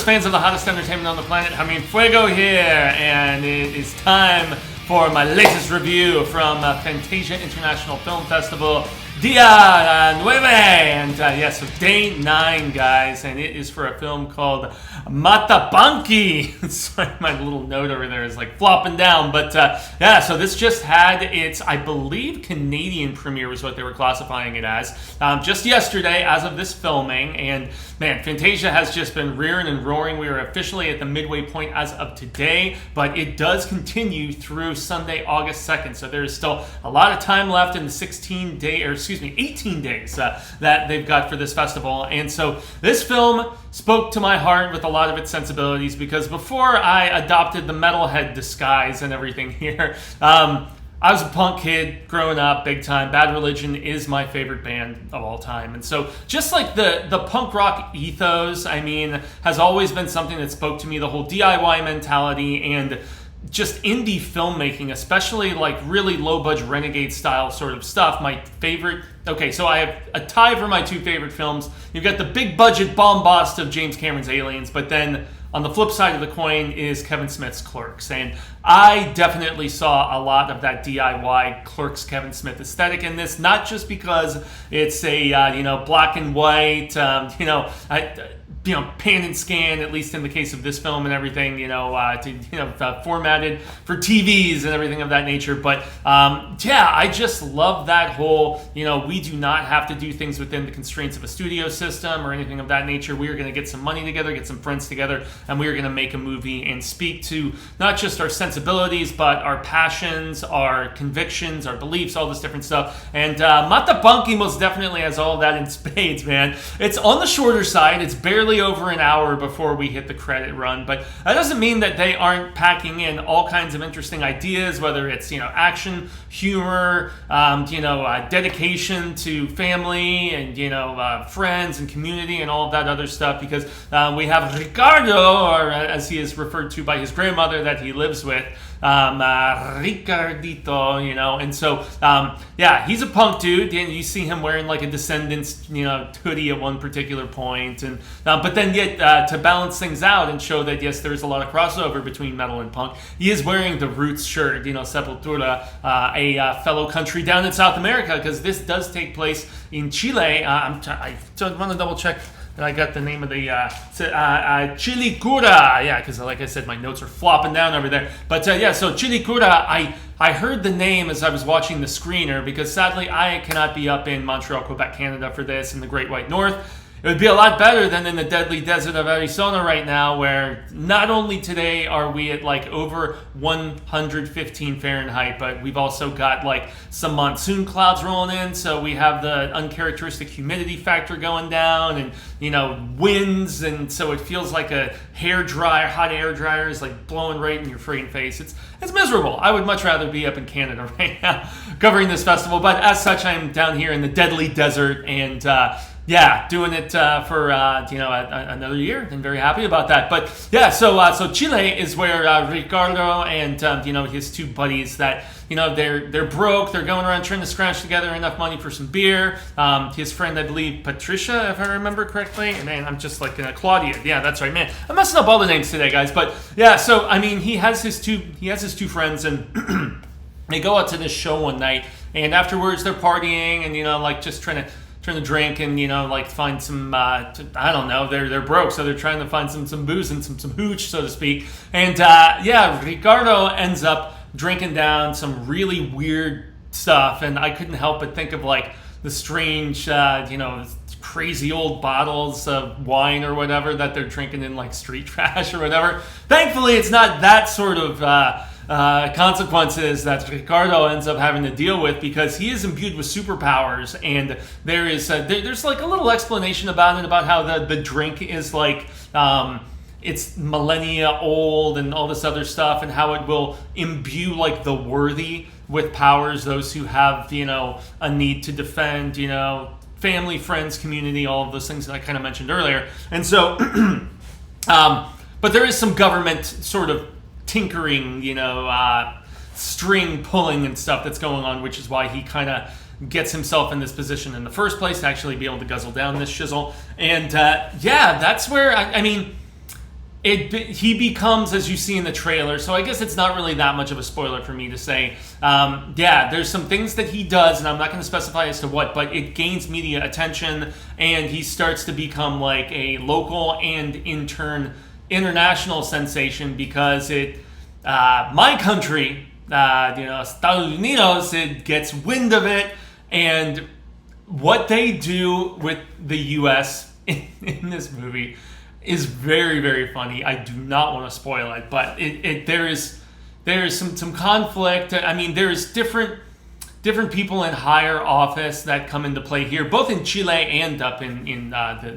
fans of the hottest entertainment on the planet. Jaimé En Fuego here, and it is time for my latest review from Fantasia International Film Festival, Dia 9, and so day 9, guys, and it is for a film called Matapanki. Sorry, my little note over there is like flopping down, but so this just had its, I believe, Canadian premiere was what they were classifying it as, just yesterday as of this filming, and man, Fantasia has just been rearing and roaring. We are officially at the midway point as of today, but it does continue through Sunday, August 2nd, so there is still a lot of time left in the 18 days that they've got for this festival. And so this film spoke to my heart with a lot of its sensibilities, because before I adopted the metalhead disguise and everything here, I was a punk kid growing up big time. Bad Religion is my favorite band of all time. And so just like the punk rock ethos, I mean, has always been something that spoke to me, the whole DIY mentality and just indie filmmaking, especially like really low-budge renegade style sort of stuff. My favorite, so I have a tie for my two favorite films. You've got the big budget bombast of James Cameron's Aliens, but then on the flip side of the coin is Kevin Smith's Clerks. And I definitely saw a lot of that DIY Clerks Kevin Smith aesthetic in this, not just because it's a black and white, pan and scan, at least in the case of this film and everything, formatted for TVs and everything of that nature. But I just love that whole, we do not have to do things within the constraints of a studio system or anything of that nature. We are going to get some money together, get some friends together, and we are going to make a movie and speak to not just our sensibilities, but our passions, our convictions, our beliefs, all this different stuff. And Matapanki most definitely has all of that in spades, man. It's on the shorter side. It's barely over an hour before we hit the credit run, but that doesn't mean that they aren't packing in all kinds of interesting ideas, whether it's action, humor, dedication to family and friends and community and all of that other stuff, because we have Ricardo, or as he is referred to by his grandmother that he lives with, Ricardito, and so he's a punk dude, and you see him wearing like a Descendants hoodie at one particular point, and but then yet to balance things out and show that yes, there's a lot of crossover between metal and punk, he is wearing the Roots shirt, Sepultura, a fellow country down in South America, because this does take place in Chile. I want to double check that I got the name of the Chilicura, because like I said, my notes are flopping down over there. But so Chilicura, I heard the name as I was watching the screener, because sadly I cannot be up in Montreal, Quebec, Canada for this in the Great White North. It would be a lot better than in the deadly desert of Arizona right now, where not only today are we at like over 115 Fahrenheit, but we've also got like some monsoon clouds rolling in, so we have the uncharacteristic humidity factor going down, and winds, and so it feels like a hot air dryer is like blowing right in your freaking face. It's miserable. I would much rather be up in Canada right now covering this festival, but as such, I'm down here in the deadly desert, and doing it for another year, and very happy about that. But so Chile is where Ricardo and his two buddies that they're broke. They're going around trying to scratch together enough money for some beer. His friend, I believe, Patricia, if I remember correctly. And man, I'm just like Claudia. Yeah, that's right, man. I'm messing up all the names today, guys. But so I mean, he has his two friends, and they go out to this show one night, and afterwards they're partying and just trying to drink and find some I don't know, they're broke, so they're trying to find some booze and some hooch, so to speak. And Ricardo ends up drinking down some really weird stuff, and I couldn't help but think of like the strange crazy old bottles of wine or whatever that they're drinking in like street trash or whatever. Thankfully it's not that sort of consequences that Ricardo ends up having to deal with, because he is imbued with superpowers, and there's like a little explanation about it, about how the drink is like it's millennia old and all this other stuff, and how it will imbue like the worthy with powers, those who have a need to defend family, friends, community, all of those things that I kind of mentioned earlier. And so but there is some government sort of tinkering, string pulling and stuff that's going on, which is why he kind of gets himself in this position in the first place, to actually be able to guzzle down this shizzle. And that's where, I mean, he becomes, as you see in the trailer, so I guess it's not really that much of a spoiler for me to say, there's some things that he does, and I'm not going to specify as to what, but it gains media attention, and he starts to become like a local and in turn international sensation, because my country, Estados Unidos, it gets wind of it, and what they do with the U.S. in this movie is very, very funny. I do not want to spoil it, but there is some conflict. I mean, there's different people in higher office that come into play here, both in Chile and up in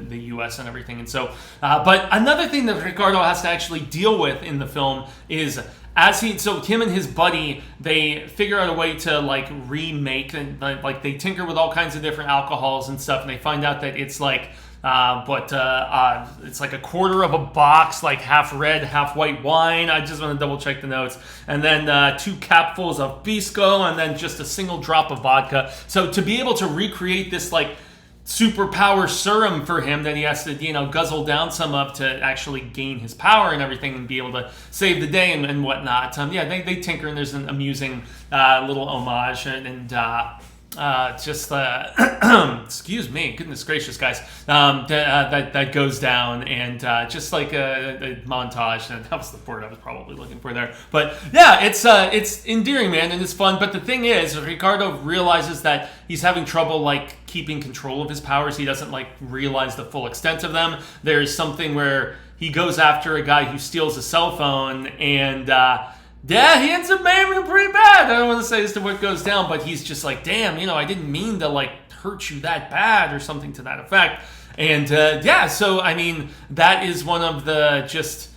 the U.S. and everything. And so, but another thing that Ricardo has to actually deal with in the film is him and his buddy, they figure out a way to like remake, and like they tinker with all kinds of different alcohols and stuff, and they find out that it's like it's like a quarter of a box, like half red, half white wine. I just want to double check the notes. And then 2 capfuls of pisco, and then just a single drop of vodka. So to be able to recreate this like superpower serum for him that he has to, guzzle down some of to actually gain his power and everything and be able to save the day and whatnot. They tinker, and there's an amusing little homage excuse me, goodness gracious, guys, that goes down, and just like a montage, and that was the word I was probably looking for there. But yeah, it's endearing, man, and it's fun. But the thing is, Ricardo realizes that he's having trouble like keeping control of his powers. He doesn't like realize the full extent of them. There's something where he goes after a guy who steals a cell phone, and he ends up maiming him pretty bad. I don't want to say as to what goes down, but he's just like, damn, I didn't mean to like hurt you that bad, or something to that effect. And so I mean, that is one of the just,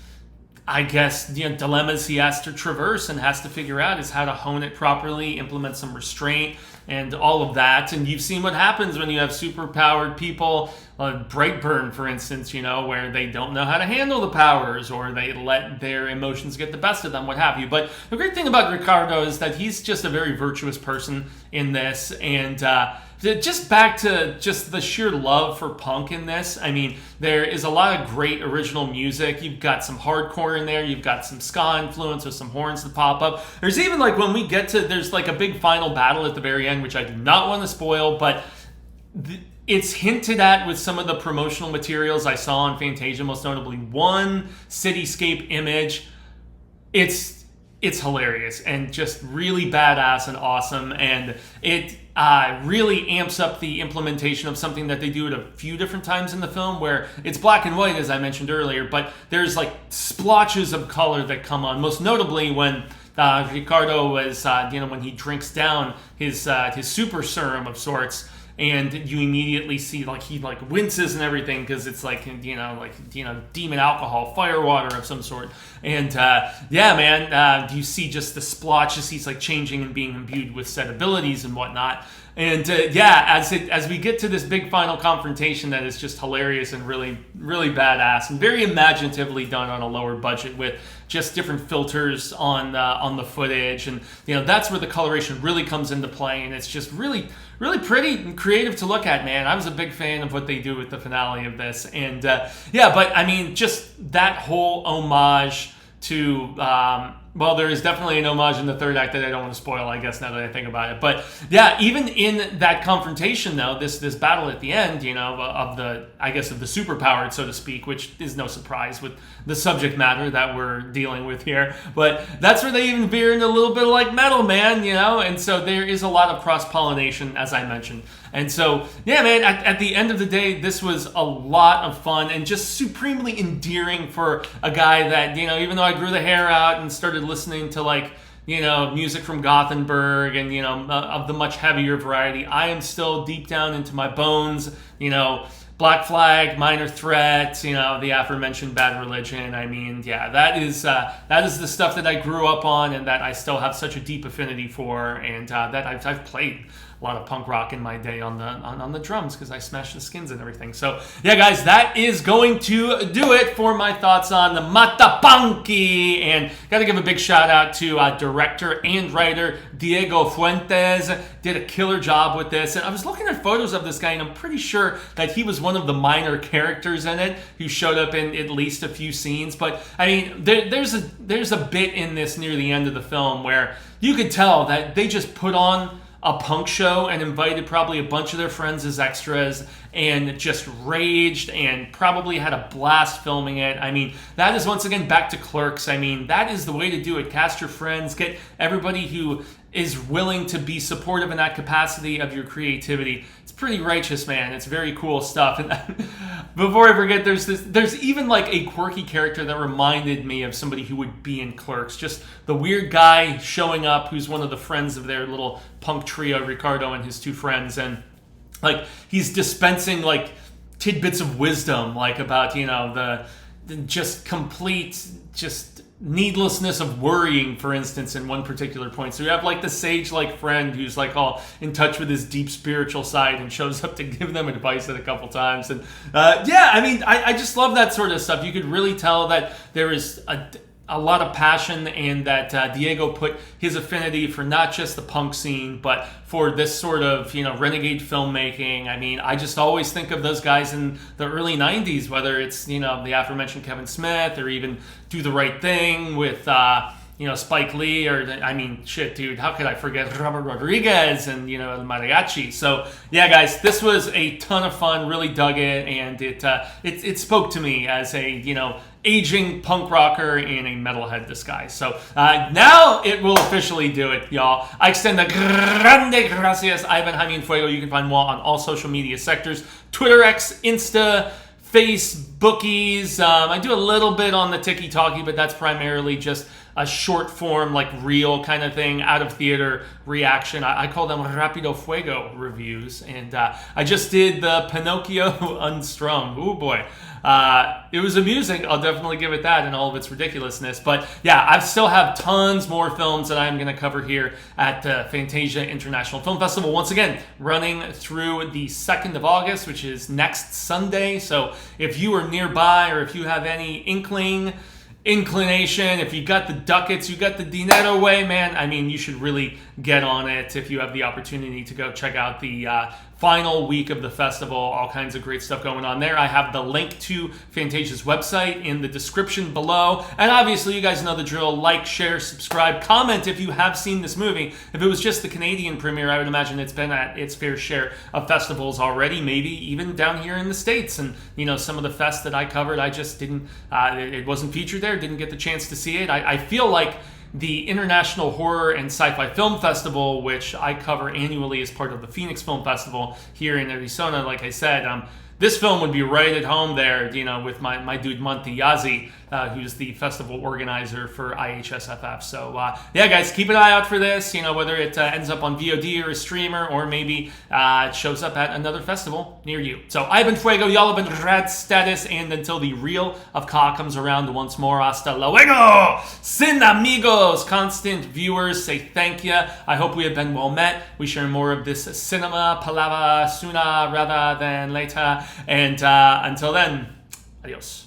I guess, dilemmas he has to traverse and has to figure out, is how to hone it properly, implement some restraint, and all of that. And you've seen what happens when you have superpowered people, Brightburn, for instance, where they don't know how to handle the powers, or they let their emotions get the best of them, what have you. But the great thing about Ricardo is that he's just a very virtuous person in this, and just back to just the sheer love for punk in this. I mean, there is a lot of great original music. You've got some hardcore in there. You've got some ska influence with some horns that pop up. There's even like when we get to, there's like a big final battle at the very end, which I do not want to spoil, but it's hinted at with some of the promotional materials I saw on Fantasia, most notably one cityscape image. It's hilarious and just really badass and awesome, and it really amps up the implementation of something that they do at a few different times in the film, where it's black and white, as I mentioned earlier, but there's like splotches of color that come on, most notably when Ricardo was, when he drinks down his super serum of sorts, and you immediately see like he like winces and everything, because it's like demon alcohol, fire water of some sort. And you see just the splotches. He's like changing and being imbued with said abilities and whatnot. And as we get to this big final confrontation that is just hilarious and really, really badass and very imaginatively done on a lower budget with just different filters on the footage, and that's where the coloration really comes into play, and it's just really, really pretty and creative to look at, man. I was a big fan of what they do with the finale of this, and but I mean, just that whole homage to there is definitely an homage in the third act that I don't want to spoil, I guess, now that I think about it. But yeah, even in that confrontation, though, this battle at the end, of the superpowered, so to speak, which is no surprise with the subject matter that we're dealing with here. But that's where they even veer into a little bit of like metal, man, and so there is a lot of cross-pollination, as I mentioned. And so, yeah, man, at the end of the day, this was a lot of fun and just supremely endearing for a guy that, even though I grew the hair out and started listening to like, music from Gothenburg and, of the much heavier variety, I am still deep down into my bones, Black Flag, Minor Threat, the aforementioned Bad Religion. I mean, yeah, that is the stuff that I grew up on and that I still have such a deep affinity for, and that I've played lot of punk rock in my day on the drums because I smashed the skins and everything. So yeah, guys, that is going to do it for my thoughts on the Matapanki. And got to give a big shout out to director and writer Diego Fuentes. Did a killer job with this. And I was looking at photos of this guy, and I'm pretty sure that he was one of the minor characters in it who showed up in at least a few scenes. But I mean, there's a bit in this near the end of the film where you could tell that they just put on a punk show and invited probably a bunch of their friends as extras and just raged and probably had a blast filming it. I mean, that is once again back to Clerks. I mean, that is the way to do it. Cast your friends, get everybody who is willing to be supportive in that capacity of your creativity. It's pretty righteous, man. It's very cool stuff. And before I forget, there's even like a quirky character that reminded me of somebody who would be in Clerks. Just the weird guy showing up who's one of the friends of their little punk trio, Ricardo and his two friends, and like he's dispensing like tidbits of wisdom, like about, you know, the just complete just needlessness of worrying, for instance, in one particular point. So you have like the sage-like friend who's like all in touch with his deep spiritual side and shows up to give them advice at a couple times. And yeah, I mean, I just love that sort of stuff. You could really tell that there is a lot of passion, and that Diego put his affinity for not just the punk scene, but for this sort of, you know, renegade filmmaking. I mean, I just always think of those guys in the early 90s, whether it's, you know, the aforementioned Kevin Smith, or even Do the Right Thing with, you know, Spike Lee, or, I mean, shit, dude, how could I forget Robert Rodriguez and, you know, El Mariachi? So, yeah, guys, this was a ton of fun, really dug it, and it spoke to me as a, you know, aging punk rocker in a metalhead disguise. So now it will officially do it, y'all. I extend the grande gracias. I've been Jaimé En Fuego. You can find me on all social media sectors: Twitter, X, Insta, Facebookies. I do a little bit on the TikTok, but that's primarily just a short form, like reel kind of thing, out of theater reaction. I call them Rapido Fuego reviews. And I just did the Pinocchio Unstrung. Oh boy. It was amusing. I'll definitely give it that in all of its ridiculousness. But yeah, I still have tons more films that I'm going to cover here at the Fantasia International Film Festival. Once again, running through the 2nd of August, which is next Sunday. So if you are nearby, or if you have any inclination, if you got the ducats, you got the dinero way, man, I mean, you should really get on it if you have the opportunity to go check out the final week of the festival. All kinds of great stuff going on there. I have the link to Fantasia's website in the description below. And obviously, you guys know the drill. Like, share, subscribe, comment if you have seen this movie. If it was just the Canadian premiere, I would imagine it's been at its fair share of festivals already, maybe even down here in the States. And, you know, some of the fests that I covered, I just didn't, it wasn't featured there, didn't get the chance to see it. I feel like the International Horror and Sci-Fi Film Festival, which I cover annually as part of the Phoenix Film Festival here in Arizona, like I said, this film would be right at home there, you know, with my dude Monty Yazzie, who's the festival organizer for IHSFF. So, yeah, guys, keep an eye out for this, you know, whether it ends up on VOD or a streamer, or maybe it shows up at another festival near you. So, I've been Fuego, y'all have been Rad Status, and until the reel of Ka comes around once more, hasta luego, sin amigos, constant viewers, say thank you. I hope we have been well met. We share more of this cinema, palabra, sooner rather than later, and until then, adios.